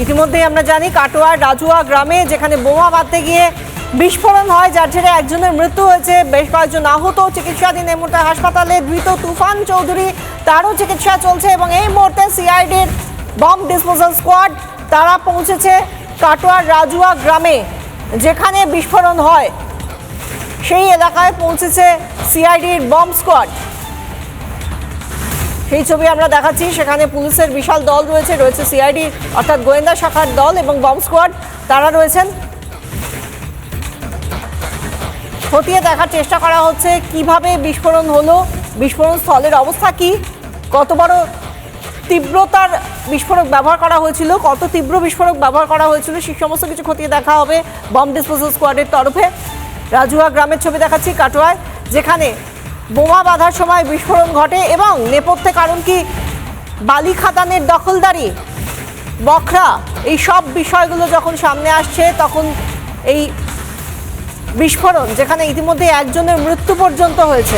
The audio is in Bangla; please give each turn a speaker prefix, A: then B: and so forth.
A: ইতিমধ্যেই আমরা জানি কাটোয়ার রাজুয়া গ্রামে যেখানে বোমা বাঁধতে গিয়ে বিস্ফোরণ হয়, যার জেরে একজনের মৃত্যু হয়েছে, বেশ কয়েকজন আহত, চিকিৎসাধীন এই মুহূর্তে হাসপাতালে। ধৃত তুফান চৌধুরী, তারও চিকিৎসা চলছে এবং এই মুহূর্তে সিআইডির বম্ব ডিসপোজাল স্কোয়াড তারা পৌঁছেছে কাটোয়ার রাজুয়া গ্রামে যেখানে বিস্ফোরণ হয়। সেই এলাকায় পৌঁছেছে সিআইডির বম্ব স্কোয়াড। সেই ছবি আমরা দেখাচ্ছি। সেখানে পুলিশের বিশাল দল রয়েছে সিআইডি অর্থাৎ গোয়েন্দা শাখার দল এবং বম্ব স্কোয়াড তারা রয়েছেন। খতিয়ে দেখার চেষ্টা করা হচ্ছে কিভাবে বিস্ফোরণ হলো, বিস্ফোরণ স্থলের অবস্থা কি, কত বড় তীব্রতার বিস্ফোরক ব্যবহার করা হয়েছিল, কত তীব্র বিস্ফোরক ব্যবহার করা হয়েছিল, সেই সমস্ত কিছু খতিয়ে দেখা হবে বম্ব ডিসপোজাল স্কোয়াডের তরফে। রাজুয়া গ্রামের ছবি দেখাচ্ছি কাটোয়ায়, যেখানে বোমা বাঁধার সময় বিস্ফোরণ ঘটে এবং নেপথ্যে কারণ কি বালি খাদানের দখলদারি, বখরা, এই সব বিষয়গুলো যখন সামনে আসছে তখন এই বিস্ফোরণ, যেখানে ইতিমধ্যে একজনের মৃত্যু পর্যন্ত হয়েছে।